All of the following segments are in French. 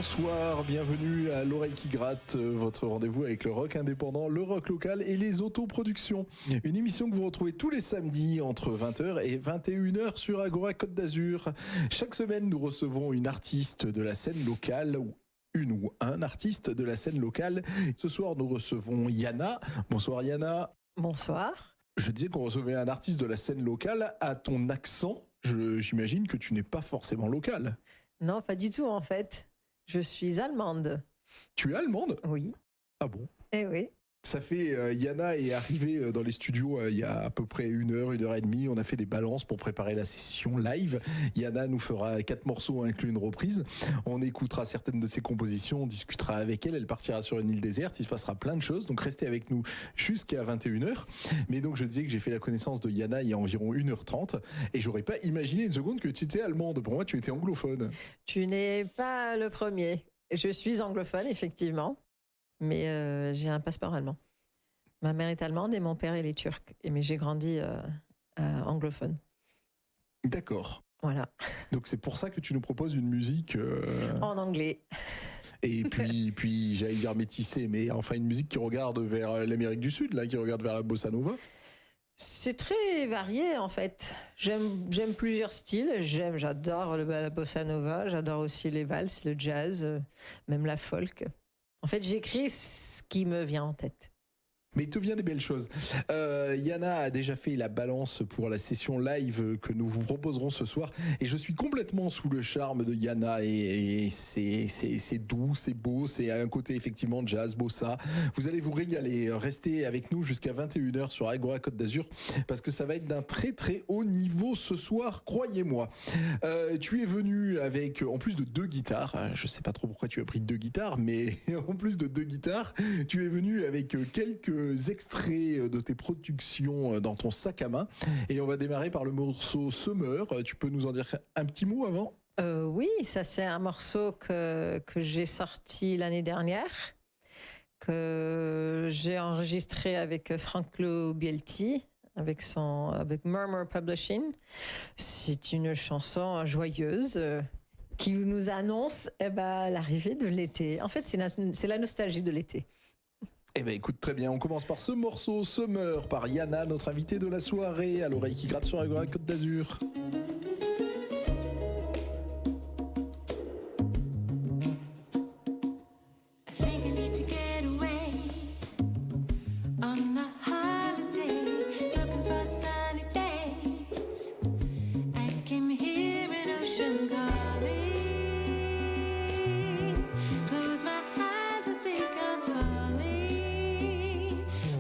bonsoir, bienvenue à l'Oreille qui gratte, votre rendez-vous avec le rock indépendant, le rock local et les autoproductions. Une émission que vous retrouvez tous les samedis entre 20h et 21h sur Agora Côte d'Azur. Chaque semaine, nous recevons une artiste de la scène locale ou un artiste de la scène locale. Ce soir, nous recevons Yana. Bonsoir Yana. Bonsoir. Je disais qu'on recevait un artiste de la scène locale. À ton accent, j'imagine que tu n'es pas forcément local. Non, pas du tout en fait. Je suis allemande. Tu es allemande ? Oui. Ah bon ? Eh oui. Ça fait, Yana est arrivée dans les studios il y a à peu près 1h30. On a fait des balances pour préparer la session live. Yana nous fera 4 morceaux inclus une reprise. On écoutera certaines de ses compositions, on discutera avec elle. Elle partira sur une île déserte. Il se passera plein de choses. Donc restez avec nous jusqu'à 21h. Mais donc je disais que j'ai fait la connaissance de Yana il y a environ 1h30. Et j'aurais pas imaginé une seconde que tu étais allemande. Pour moi, tu étais anglophone. Tu n'es pas le premier. Je suis anglophone, effectivement. Mais j'ai un passeport allemand. Ma mère est allemande et mon père, il est turc. Mais j'ai grandi anglophone. D'accord. Voilà. Donc c'est pour ça que tu nous proposes une musique... En anglais. Et puis j'allais dire métissée, mais enfin une musique qui regarde vers l'Amérique du Sud, là, qui regarde vers la bossa nova. C'est très varié en fait. J'aime plusieurs styles. J'adore la bossa nova, j'adore aussi les valses, le jazz, même la folk. En fait, j'écris ce qui me vient en tête. Mais il te vient des belles choses. Yana a déjà fait la balance pour la session live que nous vous proposerons ce soir. Et je suis complètement sous le charme de Yana. Et c'est doux, c'est beau, c'est un côté effectivement jazz, bossa. Vous allez vous régaler. Restez avec nous jusqu'à 21h sur Agora Côte d'Azur. Parce que ça va être d'un très très haut niveau ce soir, croyez-moi. Tu es venu avec, en plus de 2 guitares, je sais pas trop pourquoi tu as pris 2 guitares, mais en plus de 2 guitares, tu es venu avec quelques extraits de tes productions dans ton sac à main. Et on va démarrer par le morceau Summer. Tu peux nous en dire un petit mot avant ? Oui, ça c'est un morceau que j'ai sorti l'année dernière, que j'ai enregistré avec Franco Bielti, avec Murmur Publishing. C'est une chanson joyeuse qui nous annonce l'arrivée de l'été. En fait, c'est la nostalgie de l'été. Eh bien écoute, très bien, on commence par ce morceau Summer par Yana, notre invitée de la soirée à l'Oreille qui gratte sur Agora Côte d'Azur.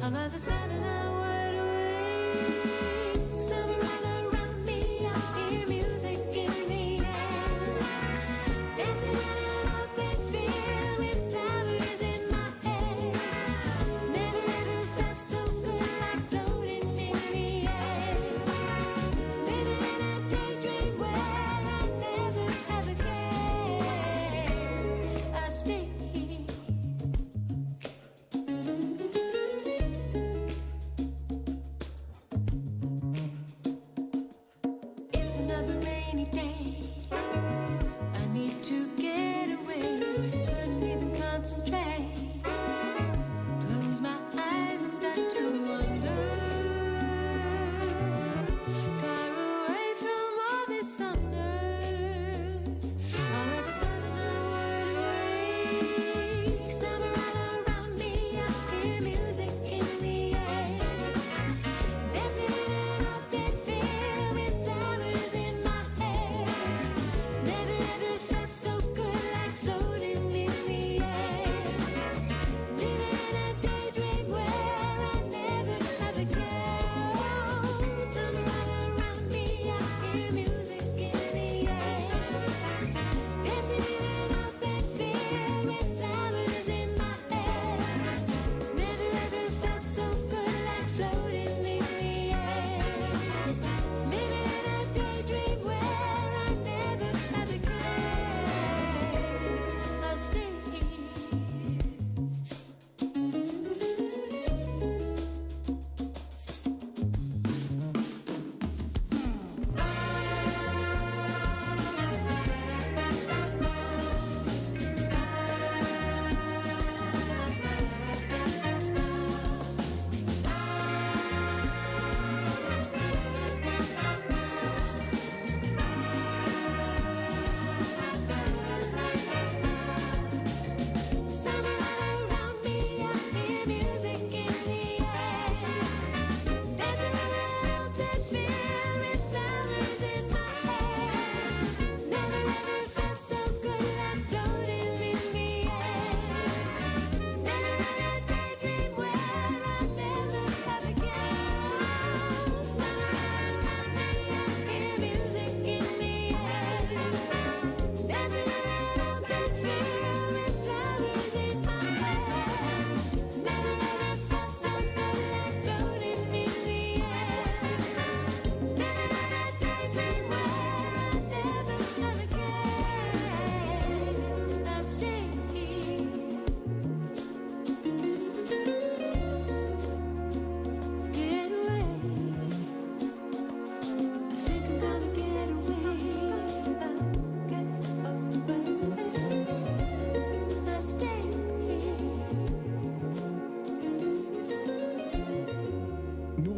All of a sudden I went away. Summer right around me, I hear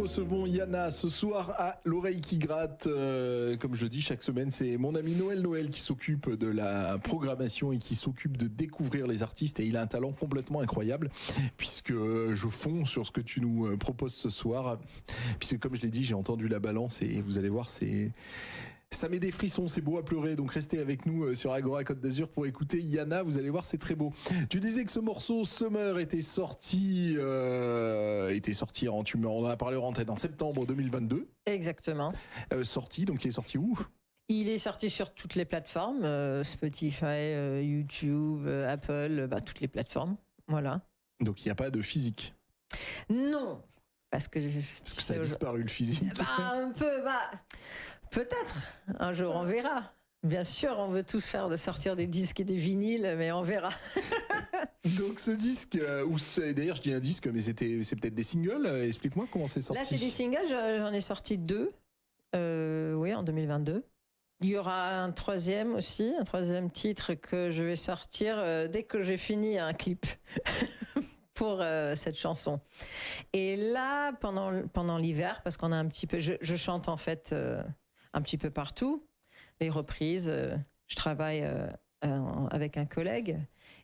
recevons Yana ce soir à l'oreille qui gratte. Comme je le dis chaque semaine, c'est mon ami Noël qui s'occupe de la programmation et qui s'occupe de découvrir les artistes. Et il a un talent complètement incroyable, puisque je fonds sur ce que tu nous proposes ce soir. Puisque comme je l'ai dit, j'ai entendu la balance et vous allez voir, ça met des frissons, c'est beau à pleurer. Donc restez avec nous sur Agora Côte d'Azur pour écouter Yana. Vous allez voir, c'est très beau. Tu disais que ce morceau Summer était sorti, tu m'en as parlé en antenne en septembre 2022. Exactement. Donc il est sorti où? Il est sorti sur toutes les plateformes, Spotify, YouTube, Apple, toutes les plateformes. Voilà. Donc il n'y a pas de physique? Non, parce que ça a disparu le physique. Un peu, peut-être. Un jour, on verra. Bien sûr, on veut tous faire de sortir des disques et des vinyles, mais on verra. Donc ce disque, d'ailleurs je dis un disque, mais c'est peut-être des singles. Explique-moi comment c'est sorti. Là, c'est des singles. J'en ai sorti 2. En 2022. Il y aura un troisième titre que je vais sortir dès que j'ai fini un clip pour cette chanson. Et là, pendant l'hiver, parce qu'on a un petit peu, je chante en fait un petit peu partout, les reprises, je travaille avec un collègue.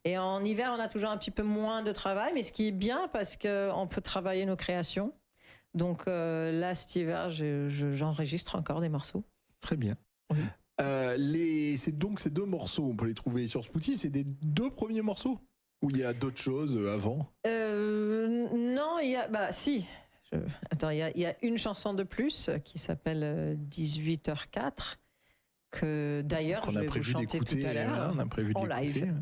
Et en hiver, on a toujours un petit peu moins de travail, mais ce qui est bien parce qu'on peut travailler nos créations. Donc là, cet hiver, j'enregistre encore des morceaux. Très bien. Oui. C'est donc ces 2 morceaux, on peut les trouver sur Spotify, c'est des 2 premiers morceaux? Ou il y a d'autres choses avant? Non, il y a... si. Il y a une chanson de plus qui s'appelle 18h04, que d'ailleurs je vais vous chanter tout à l'heure. On a prévu en live.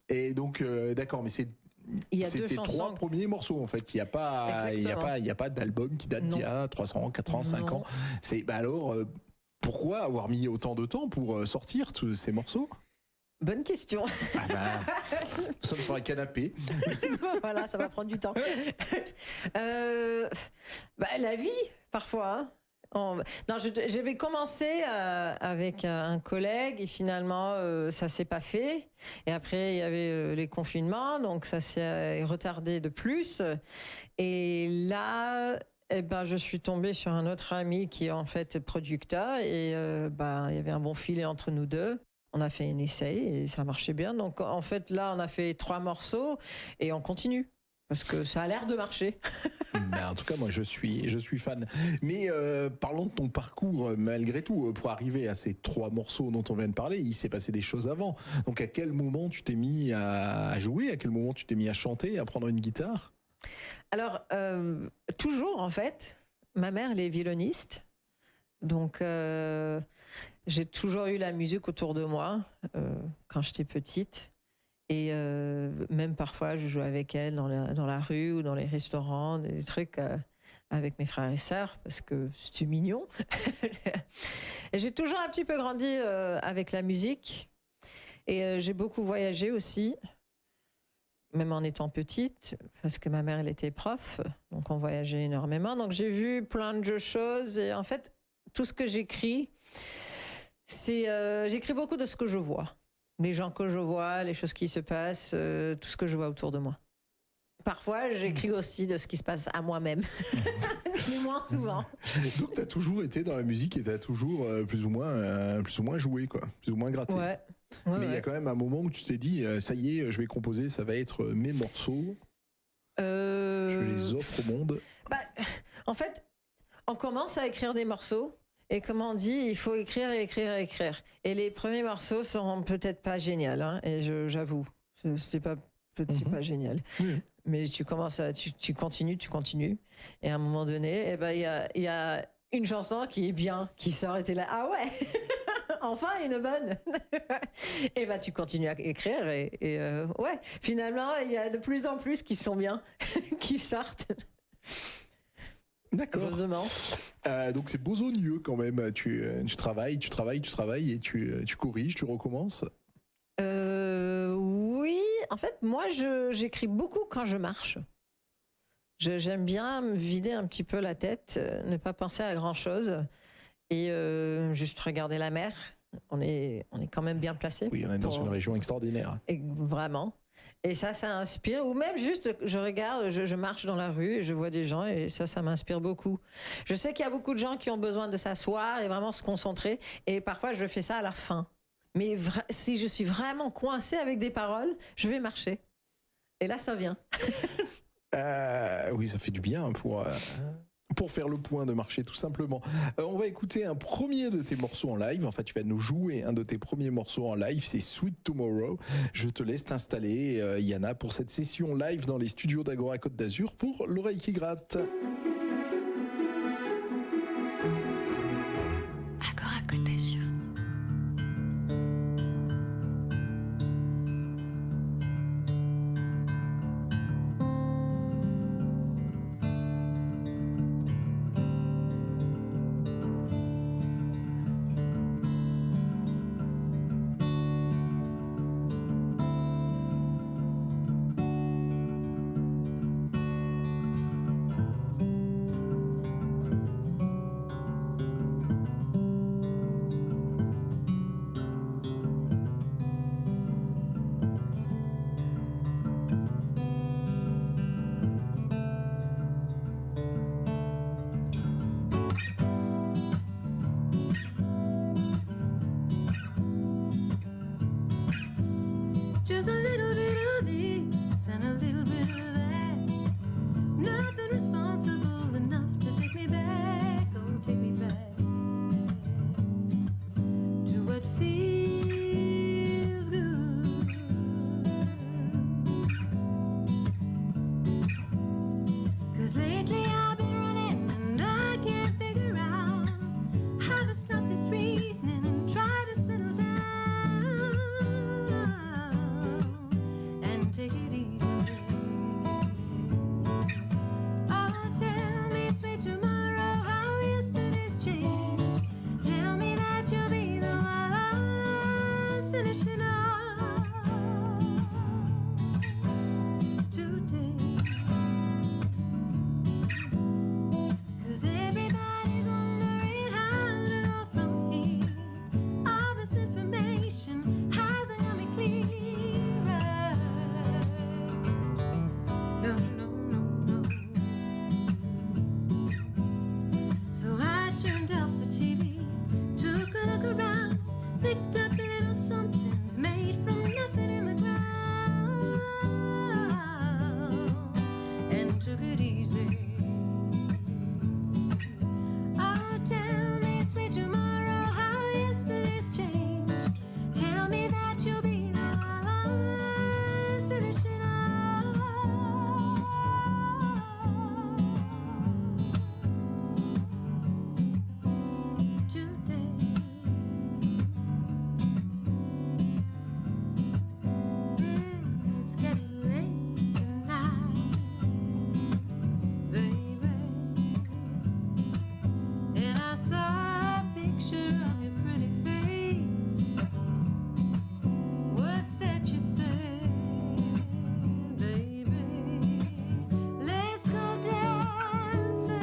Et donc, d'accord, mais c'était 3 premiers morceaux en fait. Il n'y a pas d'album qui date d'il y a 300, 4 ans, 5 ans. Alors, pourquoi avoir mis autant de temps pour sortir tous ces morceaux? Bonne question. Nous sommes sur un canapé. Voilà, ça va prendre du temps. La vie, parfois. Non, j'avais commencé avec un collègue et finalement ça s'est pas fait. Et après il y avait les confinements, donc ça s'est retardé de plus. Et là, je suis tombée sur un autre ami qui est en fait producteur et il y avait un bon filet entre nous deux. On a fait un essai et ça marchait bien. Donc en fait là, on a fait 3 morceaux et on continue. Parce que ça a l'air de marcher. Mais en tout cas, moi, je suis fan. Mais parlons de ton parcours, malgré tout, pour arriver à ces 3 morceaux dont on vient de parler, il s'est passé des choses avant. Donc, à quel moment tu t'es mis à jouer? À quel moment tu t'es mis à chanter, à prendre une guitare? Alors, toujours, en fait, ma mère, elle est violoniste. Donc, j'ai toujours eu la musique autour de moi quand j'étais petite. Et même parfois, je jouais avec elle dans la rue ou dans les restaurants, des trucs avec mes frères et sœurs, parce que c'était mignon. Et j'ai toujours un petit peu grandi avec la musique. Et j'ai beaucoup voyagé aussi, même en étant petite, parce que ma mère, elle était prof, donc on voyageait énormément. Donc j'ai vu plein de choses. Et en fait, tout ce que j'écris, j'écris beaucoup de ce que je vois. Les gens que je vois, les choses qui se passent, tout ce que je vois autour de moi. Parfois, j'écris aussi de ce qui se passe à moi-même, mais moins souvent. Donc, tu as toujours été dans la musique et tu as toujours plus ou moins joué, quoi, plus ou moins gratté. Ouais. Mais il y a quand même un moment où tu t'es dit, ça y est, je vais composer, ça va être mes morceaux. Je les offre au monde. En fait, on commence à écrire des morceaux. Et comme on dit, il faut écrire et écrire et écrire. Et les premiers morceaux seront peut-être pas géniaux, hein, et j'avoue, c'était pas génial. Oui. Mais tu continues. Et à un moment donné, il y a une chanson qui est bien, qui sort, et t'es là, ah ouais, enfin une bonne. Et tu continues à écrire et finalement, il y a de plus en plus qui sont bien, qui sortent. D'accord. Donc c'est besogneux quand même. Tu travailles et tu corriges, tu recommences. Oui, en fait, moi j'écris beaucoup quand je marche. J'aime bien me vider un petit peu la tête, ne pas penser à grand chose et juste regarder la mer. On est quand même bien placé. Oui, on est dans une région extraordinaire. Et vraiment. Et ça inspire. Ou même juste, je regarde, je marche dans la rue et je vois des gens et ça m'inspire beaucoup. Je sais qu'il y a beaucoup de gens qui ont besoin de s'asseoir et vraiment se concentrer. Et parfois, je fais ça à la fin. Mais si je suis vraiment coincée avec des paroles, je vais marcher. Et là, ça vient. Oui, ça fait du bien pour faire le point de marché, tout simplement. On va écouter un premier de tes morceaux en live. Enfin, tu vas nous jouer un de tes premiers morceaux en live. C'est Sweet Tomorrow. Je te laisse t'installer, Yana, pour cette session live dans les studios d'Agora Côte d'Azur pour l'oreille qui gratte. Agora Côte d'Azur. Just a little bit of this and a little bit of that. Nothing responsible enough to take me back, oh, take me back to what feels good. 'Cause lately I've been running and I can't figure out how to stop this reasoning and try to settle down. Take it easy. Oh, tell me, sweet tomorrow, how yesterday's changed. Tell me that you'll be the one I'm finishing off today. 'Cause everybody's wondering how to go from here. All this information hasn't got me clear. Picked up a little something's made from nothing in the ground and took it easy. Oh, tell me, sweet tomorrow, how yesterday's changed. Tell me that you'll be the one I'm finishing off today. It's getting late tonight, baby, and I saw a picture of your pretty face. What's that you say, baby? Let's go dancing.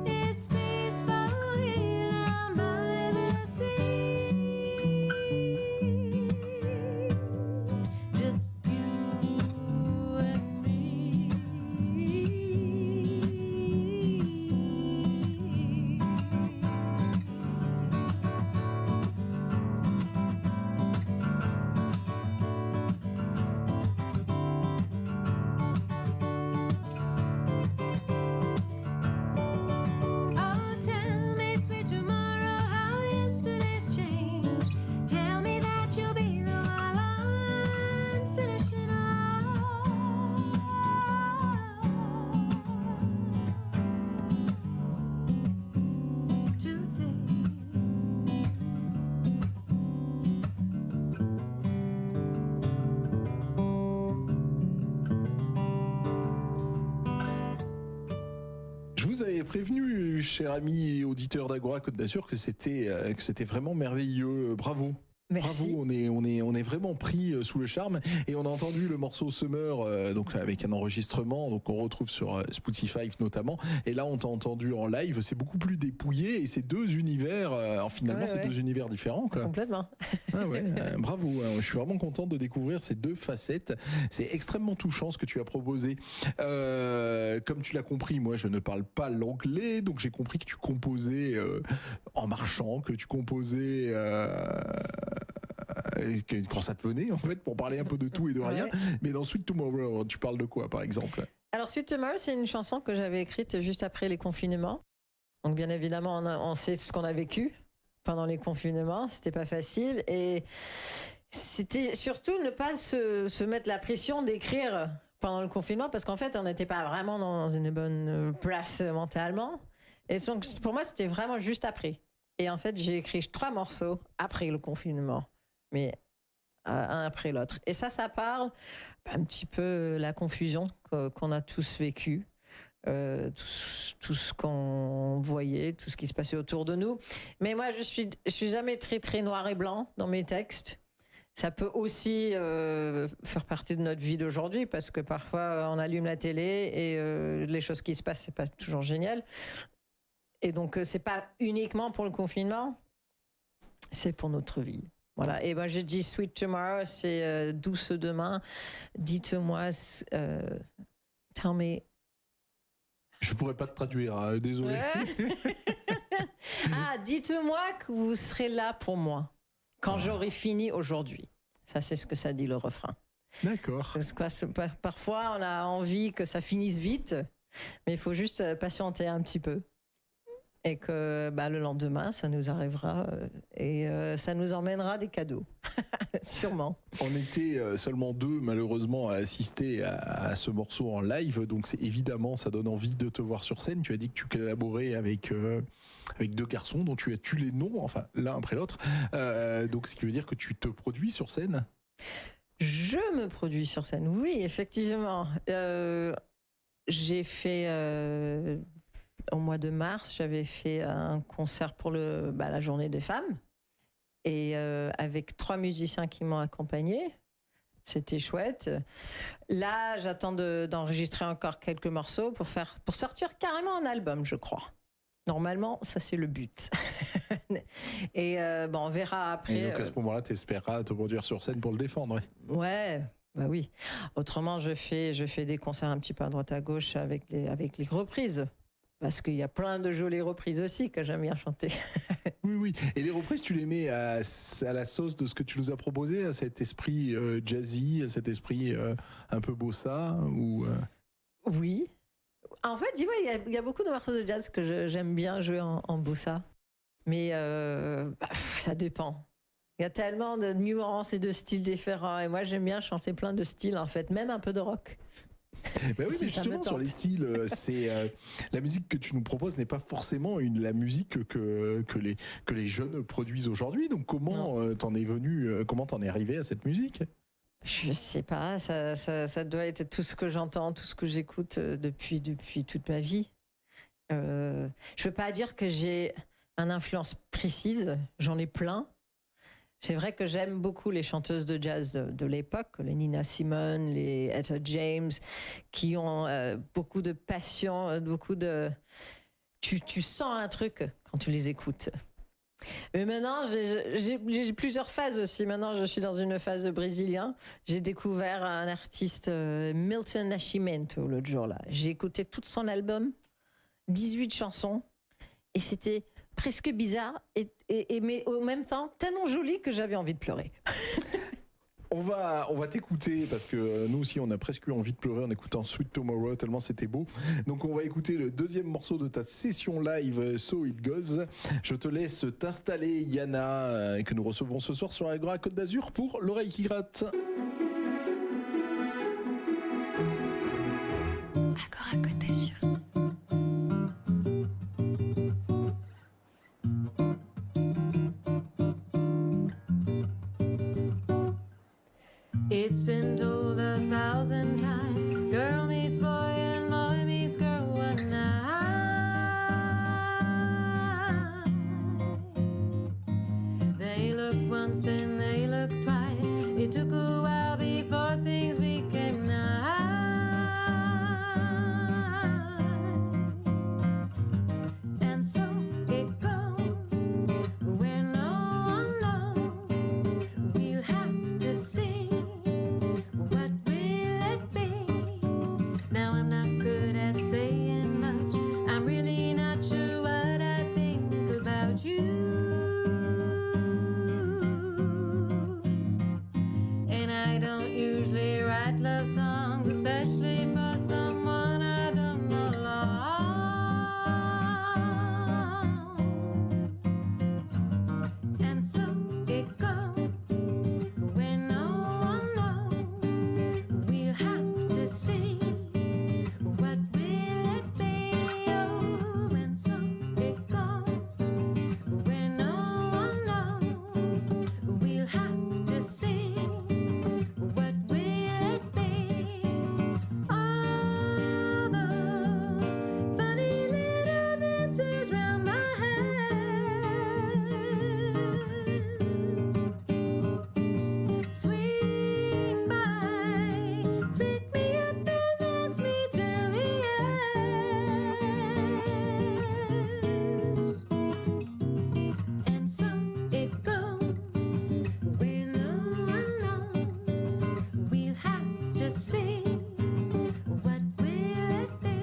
It's peaceful here down by the sea. Just you and me. Oh, tell me, sweet tomorrow, how yesterday's changed. Tell me that you'll be the one I'm finishing off today. Je vous avais prévenu, cher ami auditeur d'Agora Côte d'Azur, que c'était vraiment merveilleux. Bravo. Merci. Bravo, on est vraiment pris sous le charme et on a entendu le morceau Summer donc avec un enregistrement donc on retrouve sur Spotify notamment et là on t'a entendu en live, c'est beaucoup plus dépouillé et c'est deux univers finalement Ouais, c'est ouais. deux univers différents quoi. Complètement. Ah ouais, bravo, je suis vraiment content de découvrir ces deux facettes. C'est extrêmement touchant ce que tu as proposé. Comme tu l'as compris, moi je ne parle pas l'anglais, donc j'ai compris que tu composais en marchant, que tu composais quand ça te venait en fait, pour parler un peu de tout et de rien. Ouais. Mais dans Sweet Tomorrow, tu parles de quoi par exemple? Alors, Sweet Tomorrow, c'est une chanson que j'avais écrite juste après les confinements. Donc, bien évidemment, on sait ce qu'on a vécu pendant les confinements. C'était pas facile. Et c'était surtout ne pas se mettre la pression d'écrire pendant le confinement parce qu'en fait, on n'était pas vraiment dans une bonne place mentalement. Et donc, pour moi, c'était vraiment juste après. Et en fait, j'ai écrit 3 morceaux après le confinement, mais un après l'autre. Et ça parle un petit peu la confusion qu'on a tous vécue, tout ce qu'on voyait, tout ce qui se passait autour de nous. Mais moi, je suis jamais très très noir et blanc dans mes textes. Ça peut aussi faire partie de notre vie d'aujourd'hui parce que parfois on allume la télé et les choses qui se passent, c'est pas toujours génial. Et donc c'est pas uniquement pour le confinement, c'est pour notre vie. Voilà. Et ben j'ai dit Sweet Tomorrow, c'est douce demain. Dites-moi, tell me. Je pourrais pas te traduire, désolé. Ah, dites-moi que vous serez là pour moi quand j'aurai fini aujourd'hui. Ça, c'est ce que ça dit le refrain. D'accord. Parce que parfois, on a envie que ça finisse vite, mais il faut juste patienter un petit peu. Et que le lendemain, ça nous arrivera et ça nous emmènera des cadeaux. Sûrement. On était seulement 2 malheureusement à assister à ce morceau en live, donc c'est évidemment ça donne envie de te voir sur scène. Tu as dit que tu collaborais avec 2 garçons dont tu as tué les noms, enfin l'un après l'autre. Donc ce qui veut dire que tu te produis sur scène. Je me produis sur scène, oui, effectivement. J'ai fait au mois de mars, j'avais fait un concert pour la journée des femmes et avec 3 musiciens qui m'ont accompagné. C'était chouette. Là, j'attends d'enregistrer encore quelques morceaux pour sortir carrément un album, je crois. Normalement, ça c'est le but. Et on verra après. Et donc à ce moment-là, tu espéreras te produire sur scène pour le défendre. Ouais. Bah oui. Autrement, je fais des concerts un petit peu à droite à gauche avec les reprises. Parce qu'il y a plein de jolies reprises aussi que j'aime bien chanter. Oui, oui. Et les reprises, tu les mets à la sauce de ce que tu nous as proposé, à cet esprit jazzy, à cet esprit un peu bossa ou Oui. En fait, tu vois, il y a beaucoup de morceaux de jazz que j'aime bien jouer en bossa. Mais ça dépend. Il y a tellement de nuances et de styles différents. Et moi, j'aime bien chanter plein de styles, en fait, même un peu de rock. Bah oui, Si mais ça me justement sur tente. les styles, c'est la musique que tu nous proposes n'est pas forcément la musique que les jeunes produisent aujourd'hui. Donc comment t'en es venu, comment t'en es arrivé à cette musique? Je sais pas, ça doit être tout ce que j'entends, tout ce que j'écoute depuis toute ma vie. Je veux pas dire que j'ai une influence précise, j'en ai plein. C'est vrai que j'aime beaucoup les chanteuses de jazz de l'époque, les Nina Simone, les Etta James, qui ont beaucoup de passion, beaucoup de... Tu sens un truc quand tu les écoutes. Mais maintenant, j'ai plusieurs phases aussi. Maintenant, je suis dans une phase brésilien. J'ai découvert un artiste, Milton Nascimento, l'autre jour là. J'ai écouté tout son album, 18 chansons, et c'était presque bizarre, mais en même temps tellement joli que j'avais envie de pleurer. On va t'écouter parce que nous aussi on a presque eu envie de pleurer en écoutant Sweet Tomorrow tellement c'était beau. Donc on va écouter le deuxième morceau de ta session live So It Goes. Je te laisse t'installer Yana que nous recevons ce soir sur Agora Côte d'Azur pour l'oreille qui gratte. Agora Côte d'Azur. It's been told 1,000 times, girl meets boy and boy meets girl one night. They look once, then they It took a while before things became nice. And so it goes when no one knows. We'll have to see. What will it be? Now I'm not good at saying much. I'm really not sure what I think about you. And I don't usually write love songs, especially for someone I don't know long. And so it goes when no one knows. We'll have to see. What will it be? Oh, and so it goes when no one knows. We'll have to see. What will it be? All those funny little dancers round my head. Swing by, pick me up and dance me to the edge. And so it goes where no one knows. We'll have to see. What will it be?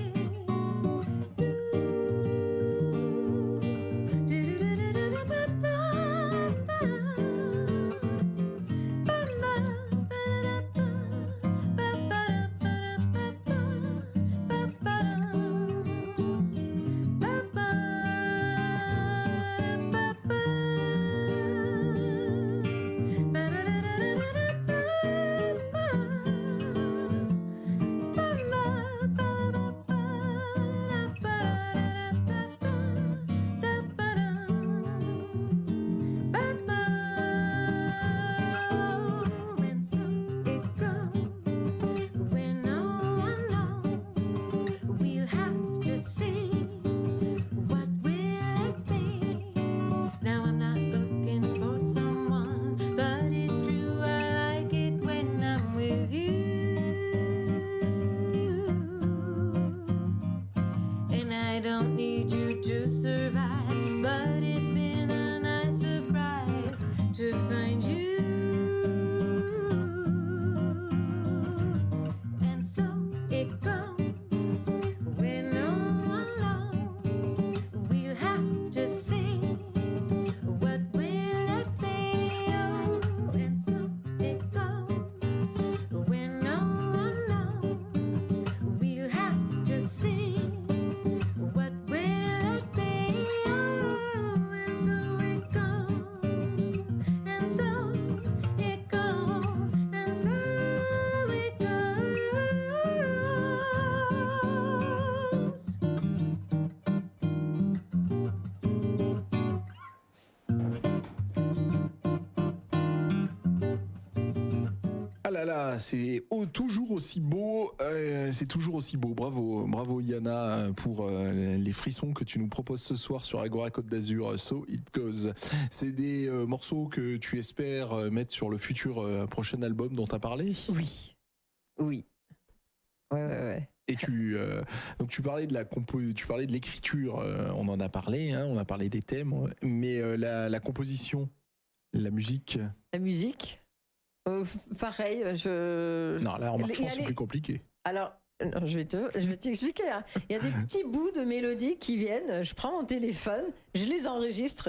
And so it goes when no one knows. We'll have to see. What will it be? Now I'm not looking for someone, but it's true I like it when I'm with you. And I don't need you to survive, but it's been a nice surprise to find you. And so it goes when no one knows. We'll have to see. What will it be? Oh, and so it goes when no one knows. We'll have to see. What will it be? Oh, and so it goes, and so it goes, and so it goes. Ah là là, c'est toujours aussi beau, c'est toujours aussi beau. Bravo, bravo Yana pour les frissons que tu nous proposes ce soir sur Agora Côte d'Azur. So It Goes. C'est des morceaux que tu espères mettre sur le futur prochain album dont tu as parlé. Oui. Oui. Ouais. Et donc tu parlais de tu parlais de l'écriture, on en a parlé, hein, on a parlé des thèmes, mais la composition, la musique. La musique, pareil. Non, là en marchant Il y a c'est les- plus compliqué. Alors, non, je vais t'expliquer. Hein. Il y a des petits bouts de mélodies qui viennent. Je prends mon téléphone, je les enregistre.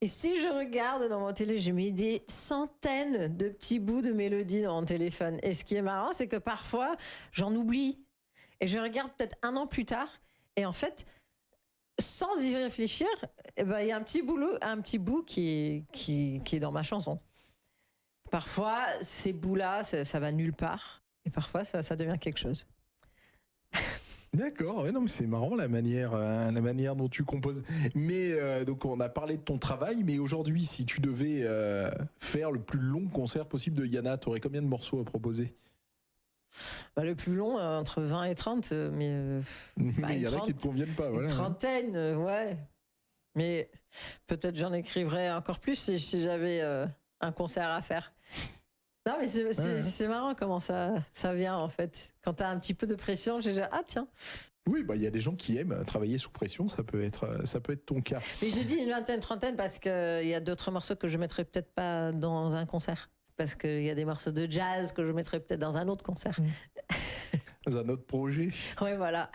Et si je regarde dans mon téléphone, j'ai mis des centaines de petits bouts de mélodies dans mon téléphone. Et ce qui est marrant, c'est que parfois, j'en oublie. Et je regarde peut-être un an plus tard. Et en fait, sans y réfléchir, il y a un petit bout qui est dans ma chanson. Parfois, ces bouts-là, ça va nulle part. Et parfois, ça devient quelque chose. D'accord, ouais, non, mais c'est marrant la manière dont tu composes. Mais donc on a parlé de ton travail, mais aujourd'hui, si tu devais faire le plus long concert possible de Yana, tu aurais combien de morceaux à proposer? Le plus long, entre 20 et 30, mais Mais il y en a 30, qui ne te conviennent pas, une voilà. trentaine, ouais. Mais peut-être j'en écrivrais encore plus si j'avais un concert à faire. Non, mais c'est marrant comment ça vient, en fait. Quand t'as un petit peu de pression, j'ai dit, ah tiens. Oui, bah il y a des gens qui aiment travailler sous pression, ça peut être ton cas. Mais je dis une vingtaine, trentaine parce qu'il y a d'autres morceaux que je mettrais peut-être pas dans un concert. Parce qu'il y a des morceaux de jazz que je mettrais peut-être dans un autre concert. Dans un autre projet. Oui, voilà.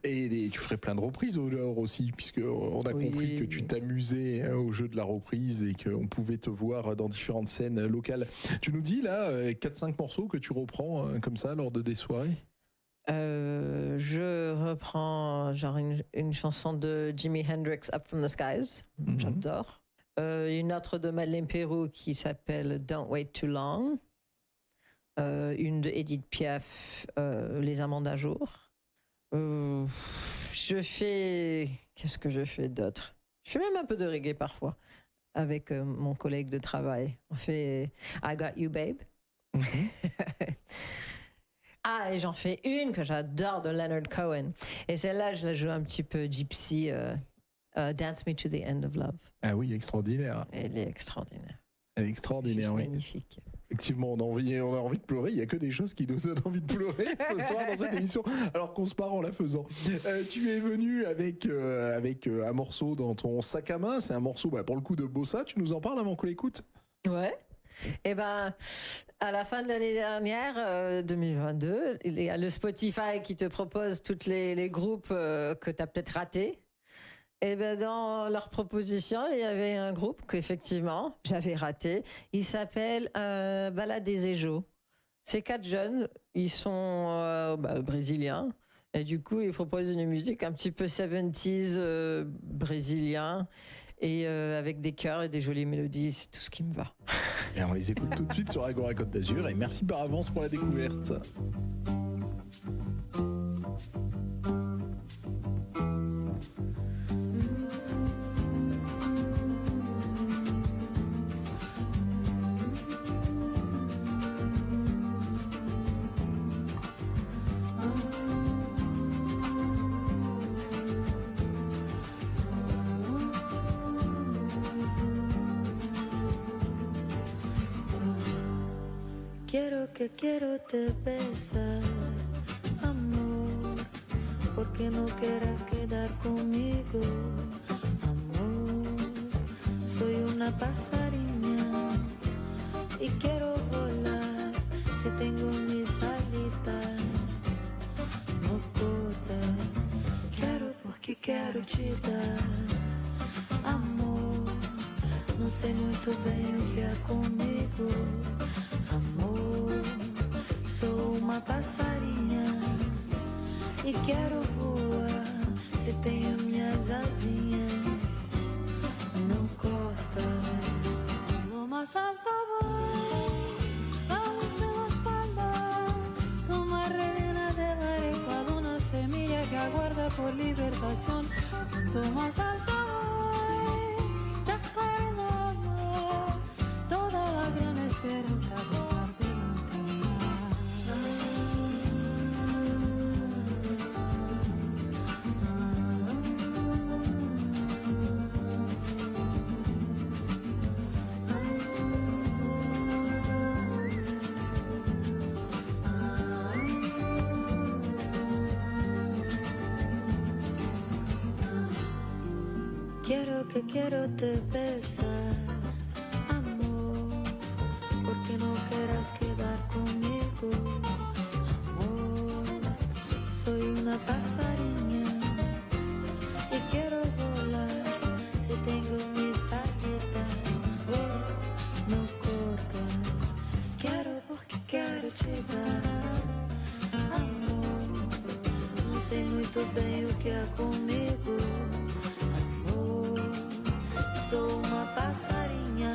Et tu ferais plein de reprises alors aussi, puisque on a compris que tu t'amusais au jeu de la reprise et qu'on pouvait te voir dans différentes scènes locales. Tu nous dis là 4-5 morceaux que tu reprends comme ça lors de des soirées? Je reprends genre une chanson de Jimi Hendrix, Up from the Skies. J'adore. Une autre de Madeleine Peyroux qui s'appelle Don't Wait Too Long. Une de Edith Piaf, Les Amants d'un jour. Qu'est-ce que je fais d'autre? Je fais même un peu de reggae parfois avec mon collègue de travail. On fait I Got You Babe. Ah, et j'en fais une que j'adore de Leonard Cohen. Et celle-là, je la joue un petit peu gypsy. Dance Me to the End of Love. Ah oui, extraordinaire. Elle est extraordinaire. Elle est extraordinaire, oui. Magnifique. Effectivement, on a envie de pleurer. Il n'y a que des choses qui nous donnent envie de pleurer ce soir dans cette émission, alors qu'on se part en la faisant. Tu es venu avec un morceau dans ton sac à main. C'est un morceau, pour le coup, de Bossa. Tu nous en parles avant qu'on l'écoute? Ouais. Eh ben, à la fin de l'année dernière, 2022, il y a le Spotify qui te propose tous les groupes que tu as peut-être ratés. Et ben dans leur proposition, il y avait un groupe qu'effectivement j'avais raté. Il s'appelle Balade des Ejo. C'est 4 jeunes, ils sont brésiliens. Et du coup, ils proposent une musique un petit peu 70s brésilien. Et avec des chœurs et des jolies mélodies, c'est tout ce qui me va. Et on les écoute tout de suite sur Agora Côte d'Azur. Et merci par avance pour la découverte. Quiero te besar, amor, porque no quieras quedar conmigo, amor. Soy una pasarina y quiero volar, si tengo mis alitas, no corta. Quero porque quero te dar, amor. Não sei muito bem o que é comigo, amor. Sou uma passarinha e quero voar, se tenho minhas asinhas, não corta. Lo más alto voy, la luz en la espalda, toma relena de la arepa, una semilla que aguarda por libertación. Cuanto más alto voy, sacar el alma, toda la gran esperanza de estar delante mía. Quiero te besar, amor, porque no quieras quedar conmigo, amor. Soy una pasarina y quiero volar, si tengo mis aletas, oh, no corta. Quiero porque quero te dar, amor. Não sei muito bem o que é comigo, sou uma passarinha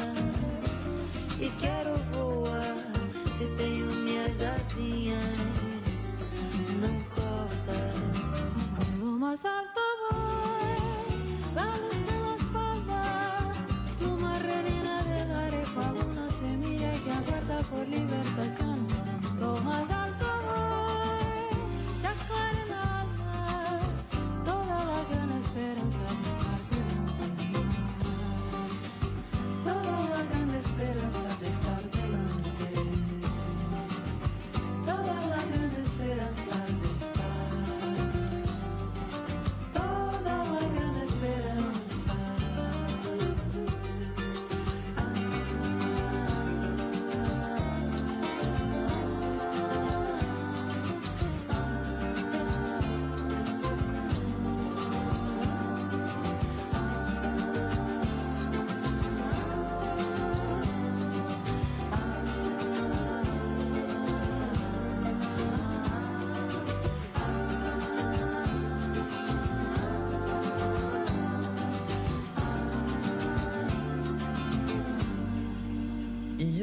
e quero voar, se tenho minhas asinhas, não corta. Lo más alto voy, la luz en la espalda, pluma reina de la arepa, una semilla que aguarda por libertación. Lo más alto voy, sacar el alma, toda la gran esperanza de estar delante de mí. Toda la gran esperanza de estar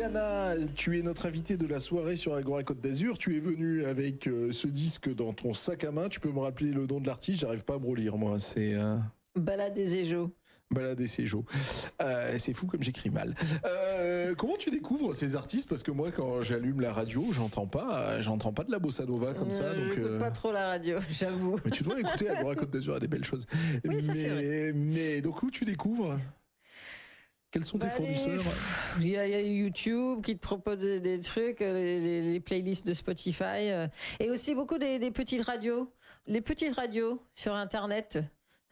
Yana, tu es notre invité de la soirée sur Agora Côte d'Azur. Tu es venu avec ce disque dans ton sac à main. Tu peux me rappeler le nom de l'artiste? J'arrive pas à me relire, moi. C'est Balade des Ejo. Balade et Séjo. C'est fou comme j'écris mal. Comment tu découvres ces artistes? Parce que moi, quand j'allume la radio, j'entends pas de la bossa nova comme ça. Donc, J'écoute pas trop la radio, j'avoue. mais tu dois écouter Agora Côte d'Azur, il y a des belles choses. Oui, ça, c'est vrai. Mais donc où tu découvres? Quels sont tes fournisseurs? Il y a YouTube qui te propose des trucs, les playlists de Spotify, et aussi beaucoup des petites radios. Les petites radios sur Internet,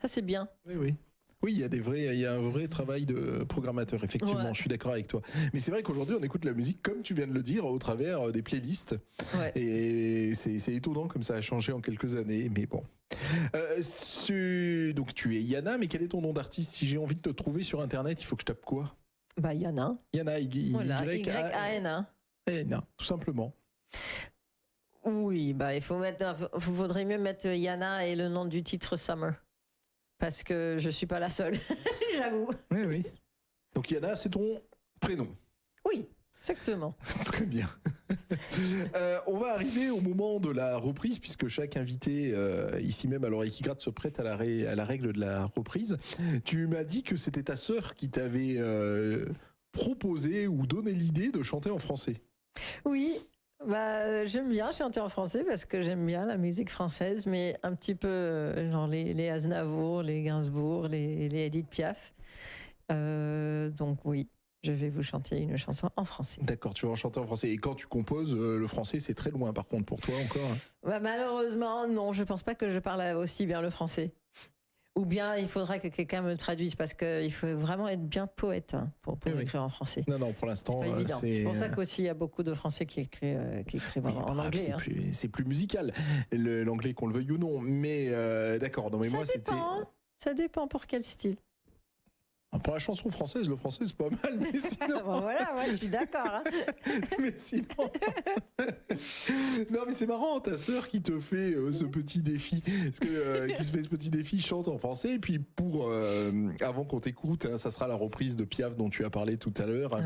ça c'est bien. Oui. Oui, il y a un vrai travail de programmateur, effectivement, Ouais. je suis d'accord avec toi. Mais c'est vrai qu'aujourd'hui, on écoute la musique, comme tu viens de le dire, au travers des playlists. Ouais. Et c'est étonnant comme ça a changé en quelques années, mais bon. Donc tu es Yana, mais quel est ton nom d'artiste? Si j'ai envie de te trouver sur Internet, il faut que je tape quoi? Bah, Yana. Yana, Voilà, Y-A-N-A. Yana, tout simplement. Oui, bah, faudrait mieux mettre Yana et le nom du titre Summer. Parce que je suis pas la seule, j'avoue. Oui. Donc Yana, c'est ton prénom. Oui, exactement. Très bien. On va arriver au moment de la reprise, puisque chaque invité ici même à l'oreille qui gratte se prête à la règle de la reprise. Tu m'as dit que c'était ta sœur qui t'avait proposé ou donné l'idée de chanter en français. Oui, bah, j'aime bien chanter en français parce que j'aime bien la musique française, mais un petit peu genre les Aznavour, les Gainsbourg, les Edith Piaf. Donc oui, je vais vous chanter une chanson en français. D'accord, tu vas en chanter en français. Et quand tu composes, le français, c'est très loin par contre pour toi encore. Hein. Bah, malheureusement, non, je pense pas que je parle aussi bien le français. Ou bien il faudra que quelqu'un me le traduise parce qu'il faut vraiment être bien poète pour Oui. écrire en français. Non, pour l'instant, C'est pas évident. C'est pour ça qu'aussi il y a beaucoup de Français qui écrivent en anglais. C'est hein. c'est plus musical, l'anglais, qu'on le veuille ou non. Mais d'accord, non, mais Ça moi c'était. dépend, hein. Ça dépend pour quel style. Pour la chanson française, le français c'est pas mal, mais sinon. Bon, voilà, moi je suis d'accord. Hein. Mais sinon. Non, mais c'est marrant, ta sœur qui te fait ce petit défi. Parce que, qui se fait ce petit défi, chante en français. Et puis, avant qu'on t'écoute, hein, ça sera la reprise de Piaf dont tu as parlé tout à l'heure.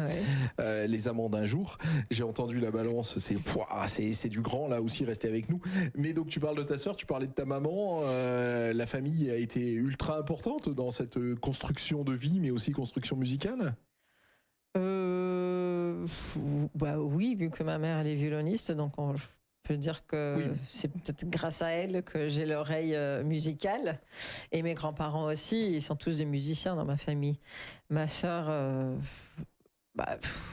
Ouais. Les amants d'un jour. J'ai entendu la balance. C'est du grand, là aussi, restez avec nous. Mais donc, tu parles de ta sœur, tu parlais de ta maman. La famille a été ultra importante dans cette construction de vie, mais aussi construction musicale. Bah oui, vu que ma mère elle est violoniste, donc je peux dire que Oui. c'est peut-être grâce à elle que j'ai l'oreille musicale. Et mes grands-parents aussi, ils sont tous des musiciens dans ma famille. Ma sœur,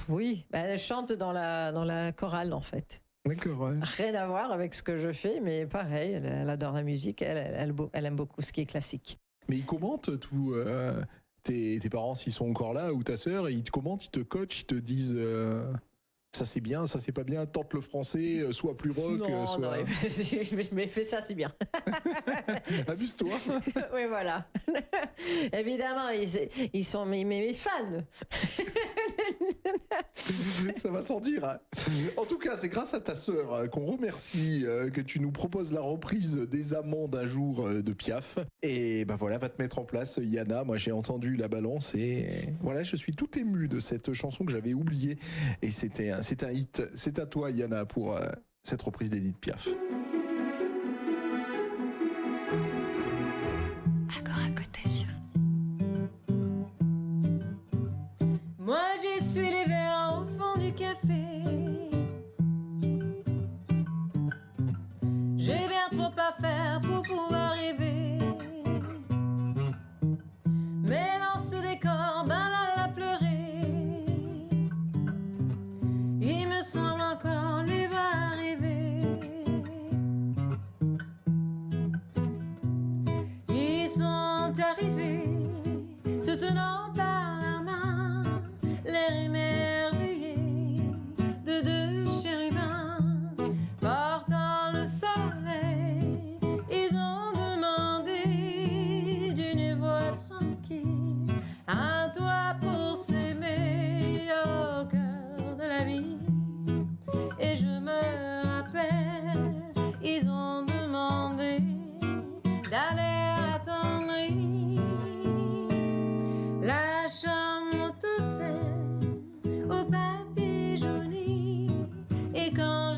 oui, elle chante dans la chorale en fait. D'accord, ouais. Rien à voir avec ce que je fais, mais pareil, elle adore la musique, elle aime beaucoup ce qui est classique. Mais ils commentent tout. Tes parents, s'ils sont encore là, ou ta sœur, ils te commentent, ils te coachent, ils te disent ça c'est bien, ça c'est pas bien, tente le français, sois plus rock, Non, sois. mais fais ça, c'est bien. Amuse-toi. Oui, voilà. Évidemment, ils sont mes fans. Ça va sans dire. Hein. En tout cas, c'est grâce à ta sœur qu'on remercie que tu nous proposes la reprise des Amants d'un jour de Piaf. Et ben voilà, va te mettre en place, Yana. Moi, j'ai entendu la balance et voilà, je suis tout ému de cette chanson que j'avais oubliée. Et c'est un hit. C'est à toi, Yana, pour cette reprise d'Edith Piaf. Agora Côte d'Azur. Moi, j'essuie les verres au fond du café. J'ai bien trop à faire pour pouvoir rêver. Mais dans ce décor banal à pleurer, il me semble encore les voir arriver.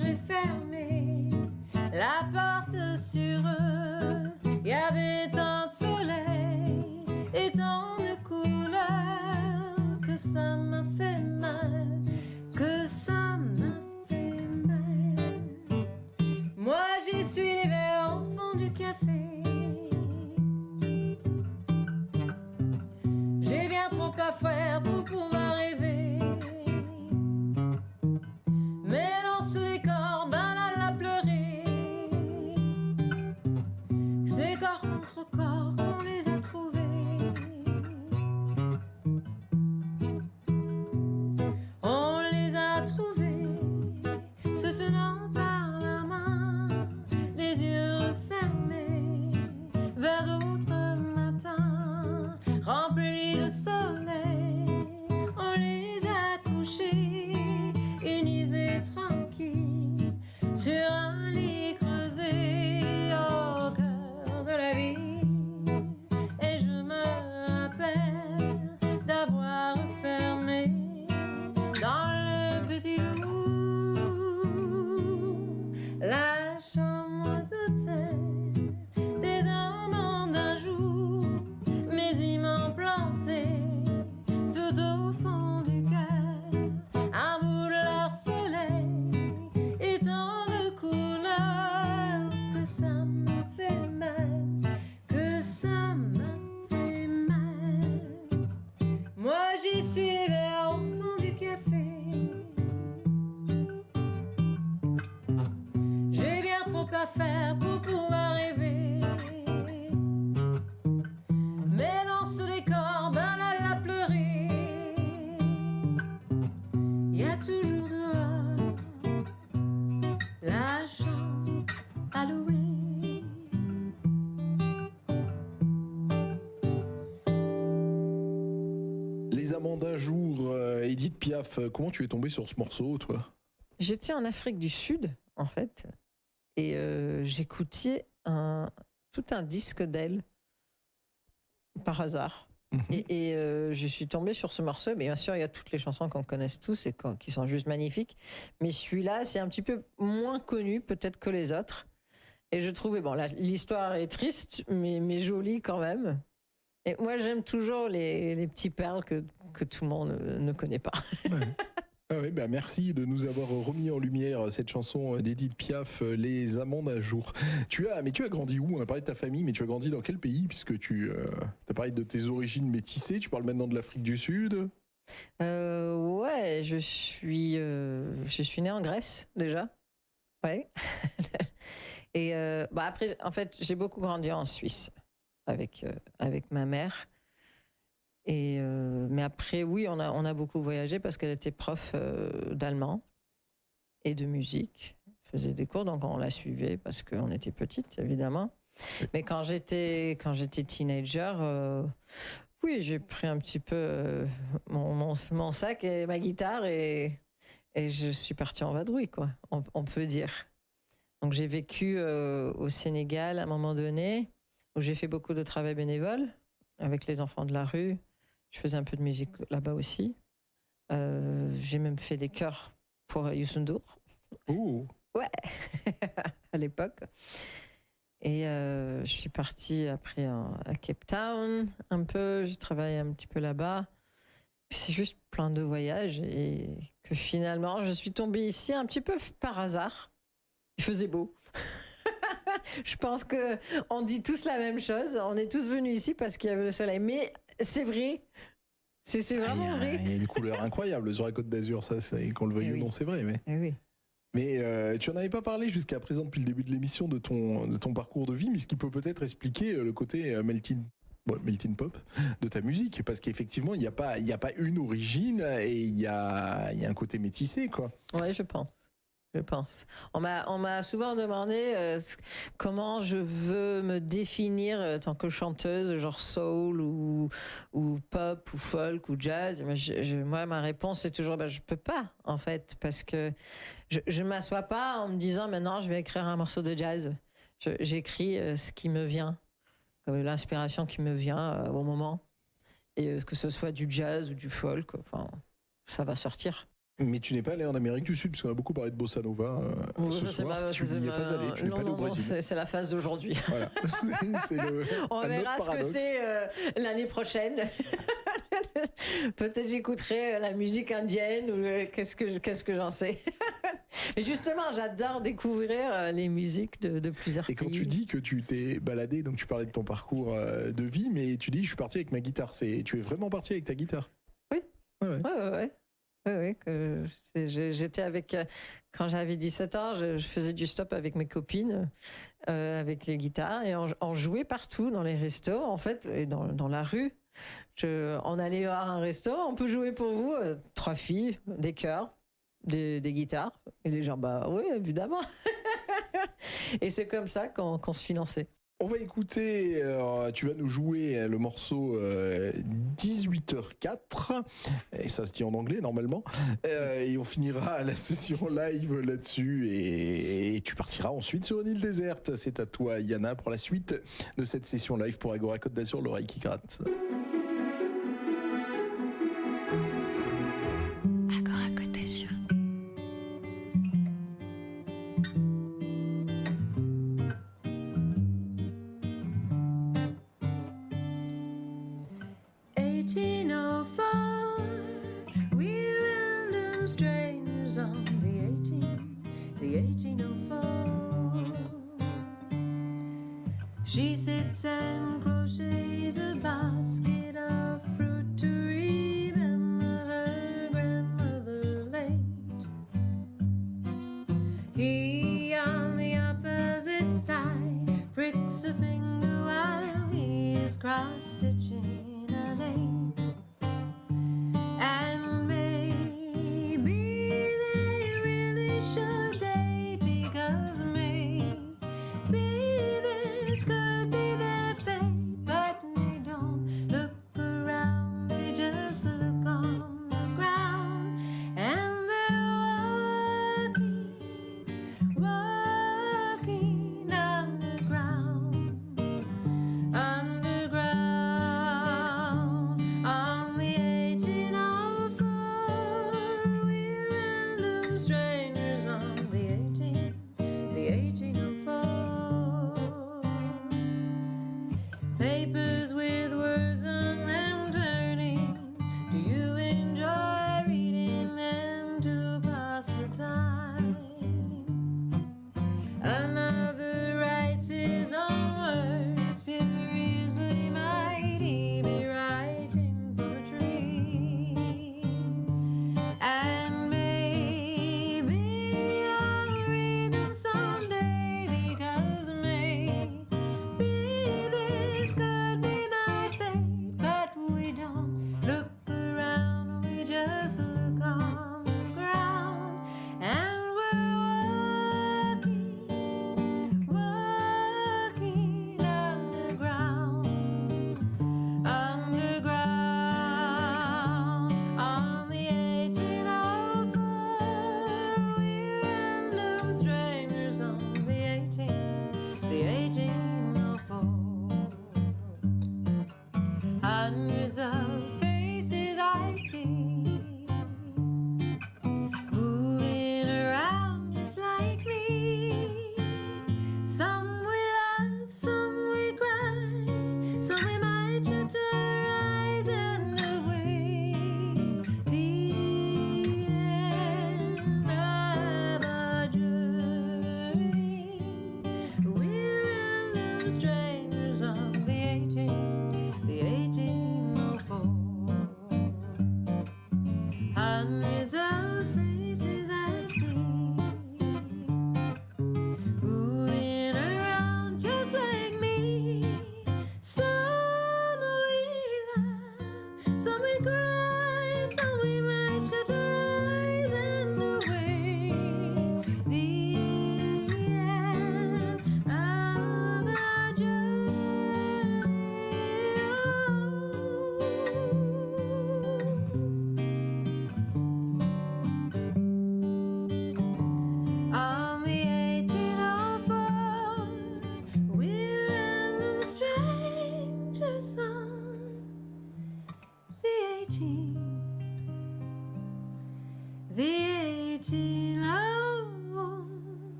j'ai fermé la porte sur eux. Il y avait tant de soleil et tant de couleurs que ça m'a fait mal, que ça m'a fait mal. Moi j'y suis levé au fond du café. J'ai bien trop à faire pour pouvoir rêver. Mais dans ce décor banal à pleurer, c'est corps contre corps qu'on les a trouvés. On les a trouvés, se tenant par la main, les yeux fermés, vers d'autres matins, remplis de soleil. On les a couchés, unis et tranquilles, sur un lit creusé au cœur de la vie. Et je me rappelle d'avoir fermé dans le petit loup la chambre d'hôtel des amants d'un jour, mais ils m'ont planté tout au fond du cœur un bout de leur soleil et tant de couleurs que ça m'a fait mal, que ça m'a fait mal. Moi j'y suis levé au fond du café. J'ai bien trop à faire pour pouvoir rêver. Mais dans ce décor banal à pleurer, il y a toujours dehors la chambre à louer. Les amants d'un jour, Edith Piaf, comment tu es tombée sur ce morceau, toi? J'étais en Afrique du Sud, en fait, et j'écoutais tout un disque d'elle, par hasard. Et je suis tombée sur ce morceau, mais bien sûr, il y a toutes les chansons qu'on connaît tous et qui sont juste magnifiques. Mais celui-là, c'est un petit peu moins connu, peut-être, que les autres. Et je trouvais, bon, l'histoire est triste, mais jolie quand même. Et moi, j'aime toujours les petits perles que tout le monde ne connaît pas. Ouais. Ah oui, bah merci de nous avoir remis en lumière cette chanson d'Edith Piaf, Les amants d'un jour. Mais tu as grandi où? On a parlé de ta famille, mais tu as grandi dans quel pays? Puisque tu as parlé de tes origines métissées, tu parles maintenant de l'Afrique du Sud. Ouais, je suis née en Grèce, déjà. Ouais. Et après, en fait, j'ai beaucoup grandi en Suisse avec ma mère. Mais après, oui, on a beaucoup voyagé parce qu'elle était prof d'allemand et de musique. Elle faisait des cours, donc on la suivait parce qu'on était petite, évidemment. Mais quand j'étais teenager, oui, j'ai pris un petit peu mon sac et ma guitare et je suis partie en vadrouille, quoi, on peut dire. Donc j'ai vécu au Sénégal à un moment donné, où j'ai fait beaucoup de travail bénévole avec les enfants de la rue. Je faisais un peu de musique là-bas aussi. J'ai même fait des chœurs pour Youssou N'Dour. Oh. Ouais, à l'époque. Et je suis partie après à Cape Town un peu. J'ai travaillé un petit peu là-bas. C'est juste plein de voyages et que finalement, je suis tombée ici un petit peu par hasard. Il faisait beau. Je pense qu'on dit tous la même chose. On est tous venus ici parce qu'il y avait le soleil. Mais c'est vrai. C'est vraiment vrai. Il y a une couleur incroyable sur la Côte d'Azur, ça, qu'on le veuille ou non, c'est vrai. Oui. Mais tu n'en avais pas parlé jusqu'à présent depuis le début de l'émission de ton parcours de vie, mais ce qui peut peut-être expliquer le côté melting pop de ta musique, parce qu'effectivement, il n'y a pas une origine et il y a un côté métissé, quoi. Ouais, je pense. On m'a souvent demandé comment je veux me définir tant que chanteuse, genre soul ou pop ou folk ou jazz. Moi, ma réponse c'est toujours je peux pas, en fait, parce que je m'assois pas en me disant maintenant je vais écrire un morceau de jazz. J'écris ce qui me vient, l'inspiration qui me vient au moment, et que ce soit du jazz ou du folk, enfin, ça va sortir. Mais tu n'es pas allé en Amérique du Sud, puisqu'on a beaucoup parlé de Bossa Nova ce soir. Tu n'y es pas allé, tu n'es pas allé au Brésil. C'est la phase d'aujourd'hui. Voilà. On verra ce que c'est l'année prochaine. Peut-être j'écouterai la musique indienne ou qu'est-ce que j'en sais. Mais justement, j'adore découvrir les musiques de plusieurs pays. Et quand tu dis que tu t'es baladé, donc tu parlais de ton parcours de vie, mais tu dis je suis parti avec ma guitare. Tu es vraiment parti avec ta guitare? Oui. Ouais. Ouais. Oui, j'étais avec, quand j'avais 17 ans, je faisais du stop avec mes copines, avec les guitares, et on jouait partout dans les restos, en fait, et dans la rue. On allait voir un resto, on peut jouer pour vous, 3 filles, des chœurs, des guitares, et les gens, bah oui, évidemment. Et c'est comme ça qu'on se finançait. On va écouter, tu vas nous jouer le morceau 18h04, et ça se dit en anglais normalement, et on finira la session live là-dessus, et tu partiras ensuite sur une île déserte. C'est à toi, Yana, pour la suite de cette session live pour Agora Côte d'Azur, l'oreille qui gratte. Agora Côte d'Azur. We're random strangers on the 1804. She sits and crochets a basket of fruit to remember her grandmother late. He on the opposite side pricks a finger while he is cross-stitching a name. And maybe they really should date, because maybe this could be their fate. But they don't look around, they just look on the ground. And they're walking underground. Underground on the 1804. We're random strangers on the 1804. Papers with words on them turning. Do you enjoy reading them to pass the time? Another writes his own words furiously, might he be writing poetry? And maybe I'll read them someday, because maybe this could be my fate. But we don't look around, we just look on the ground. And we're walking underground. Underground on the 1804. We're random strangers on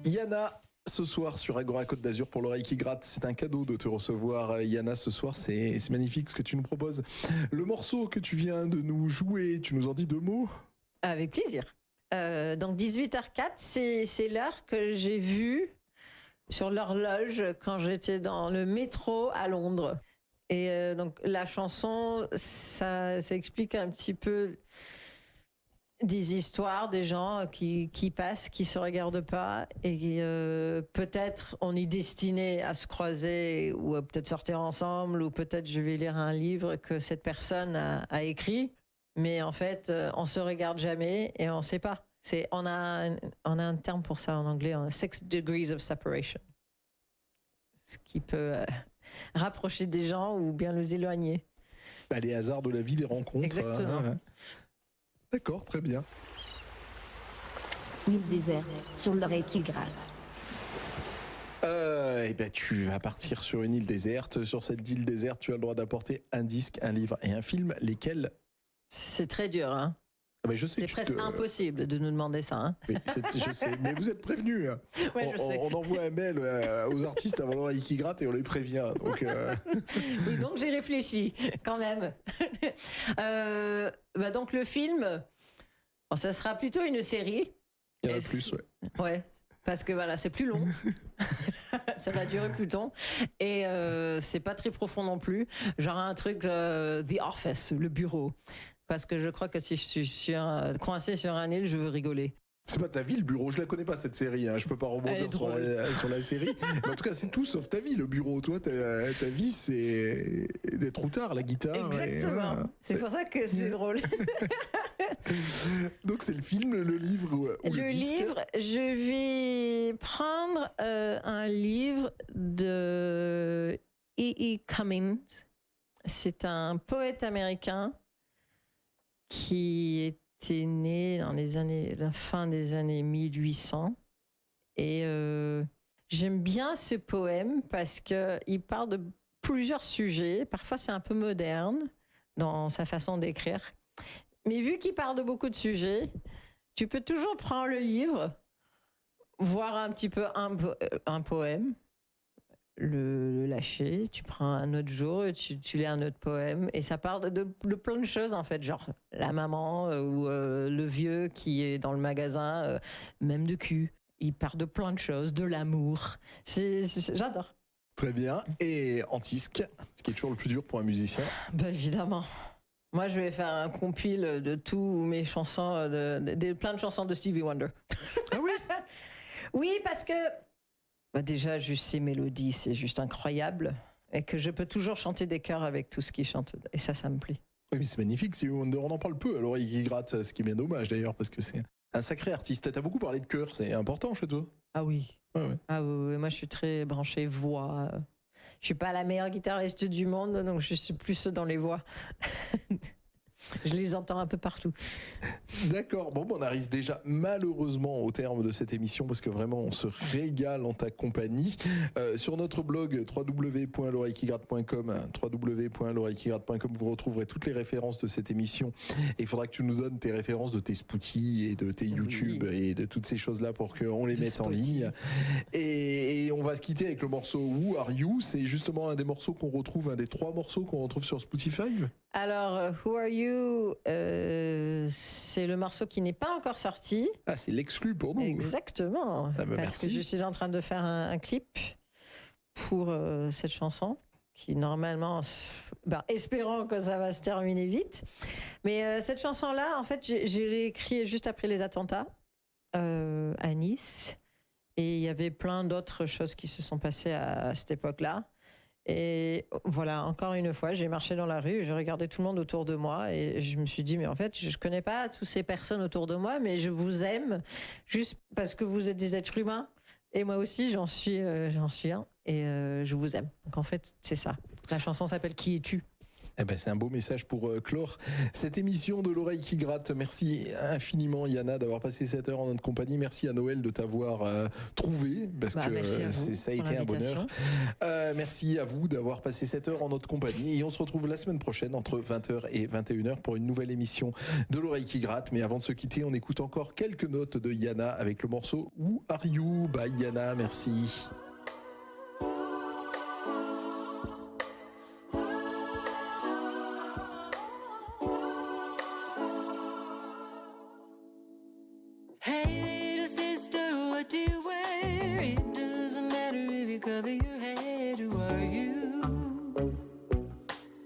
Yana, ce soir sur Agora Côte d'Azur pour l'oreille qui gratte, c'est un cadeau de te recevoir, Yana, ce soir, c'est magnifique ce que tu nous proposes. Le morceau que tu viens de nous jouer, tu nous en dis 2 mots? Avec plaisir. Donc 18h04, c'est l'heure que j'ai vue sur l'horloge quand j'étais dans le métro à Londres. Et donc la chanson, ça explique un petit peu des histoires des gens qui passent, qui se regardent pas, et peut-être on est destiné à se croiser ou à peut-être sortir ensemble, ou peut-être je vais lire un livre que cette personne a écrit, mais en fait on se regarde jamais et on sait pas. On a un terme pour ça en anglais, 6 degrees of separation, ce qui peut rapprocher des gens ou bien les éloigner. Bah, les hasards de la vie, les rencontres. Exactement. D'accord, très bien. Île déserte, sur l'oreille qui gratte. Eh ben, tu vas partir sur une île déserte. Sur cette île déserte, tu as le droit d'apporter un disque, un livre et un film. Lesquels? C'est très dur, hein. Ah ben, je sais C'est que presque impossible de nous demander ça, hein. Oui, je sais, mais vous êtes prévenus. Hein. Ouais, je sais. On envoie un mail aux artistes avant l'oreille qui gratte et on les prévient. Donc, Oui, donc j'ai réfléchi, quand même. Donc le film, bon, ça sera plutôt une série. il y en a Et plus, ouais. Ouais, parce que voilà, c'est plus long. Ça va durer plus long. Et c'est pas très profond non plus. Genre un truc, The Office, le bureau. Parce que je crois que si je suis coincé sur un île, je veux rigoler. C'est pas ta vie, le bureau. Je la connais pas, cette série. Hein. Je peux pas Elle rebondir est sur la série. Mais en tout cas, c'est tout sauf ta vie, le bureau. Toi, ta vie, c'est d'être routard, la guitare. Exactement. Et voilà. C'est pour ça que c'est drôle. Donc, c'est le film, le livre ou le disque. Livre, je vais prendre un livre de E.E. Cummings. C'est un poète américain qui était né dans la fin des années 1800. Et j'aime bien ce poème parce qu'il parle de plusieurs sujets. Parfois, c'est un peu moderne dans sa façon d'écrire. Mais vu qu'il parle de beaucoup de sujets, tu peux toujours prendre le livre, voir un petit peu un poème, le lâcher, tu prends un autre jour et tu lis un autre poème, et ça parle de plein de choses en fait, genre la maman ou le vieux qui est dans le magasin, même de cul. Il parle de plein de choses, de l'amour. J'adore. Très bien. Et Antisque, ce qui est toujours le plus dur pour un musicien. Bah évidemment. Moi, je vais faire un compile de tous mes chansons, plein de chansons de Stevie Wonder. Ah oui? Oui, parce que déjà, juste ces mélodies, c'est juste incroyable. Et que je peux toujours chanter des chœurs avec tout ce qu'il chante. Et ça me plaît. Oui, mais c'est magnifique. On en parle peu à l'oreille qui gratte, ce qui est bien dommage d'ailleurs, parce que c'est un sacré artiste. T'as beaucoup parlé de chœur, c'est important chez toi? Ah oui. Ouais. Ah oui, moi, je suis très branchée voix. Je suis pas la meilleure guitariste du monde, donc je suis plus dans les voix. Je les entends un peu partout. D'accord, bon, on arrive déjà malheureusement au terme de cette émission parce que vraiment on se régale en ta compagnie. Sur notre blog www.l'oreillequigratte.com, vous retrouverez toutes les références de cette émission, et il faudra que tu nous donnes tes références de tes Spotify et de tes YouTube et de toutes ces choses-là pour qu'on les mette en ligne. Et on va se quitter avec le morceau Who Are You. C'est justement un des morceaux qu'on retrouve, un des 3 morceaux qu'on retrouve sur Spotify. Alors, Who Are You, c'est le morceau qui n'est pas encore sorti. Ah, c'est l'exclu pour nous. Exactement. Ah bah parce merci. que je suis en train de faire un clip pour cette chanson, qui normalement, espérons que ça va se terminer vite. Mais cette chanson-là, en fait, je l'ai écrite juste après les attentats à Nice. Et il y avait plein d'autres choses qui se sont passées à cette époque-là. Et voilà, encore une fois, j'ai marché dans la rue, j'ai regardé tout le monde autour de moi et je me suis dit, mais en fait, je connais pas toutes ces personnes autour de moi, mais je vous aime juste parce que vous êtes des êtres humains. Et moi aussi, j'en suis un. Et je vous aime. Donc en fait, c'est ça. La chanson s'appelle Qui es-tu? Eh ben, c'est un beau message pour clore cette émission de l'oreille qui gratte. Merci infiniment Yana d'avoir passé cette heure en notre compagnie. Merci à Noël de t'avoir trouvé parce que merci à vous ça a pour été un bonheur. l'invitation. Merci à vous d'avoir passé cette heure en notre compagnie et on se retrouve la semaine prochaine entre 20h et 21h pour une nouvelle émission de l'oreille qui gratte. Mais avant de se quitter, on écoute encore quelques notes de Yana avec le morceau Who Are You? Bye Yana, merci. Hey, little sister, what do you wear? It doesn't matter if you cover your head. Who are you?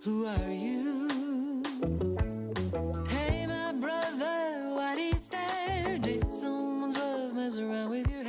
Who are you? Hey, my brother, why do you stare? Did someone's love mess around with your head?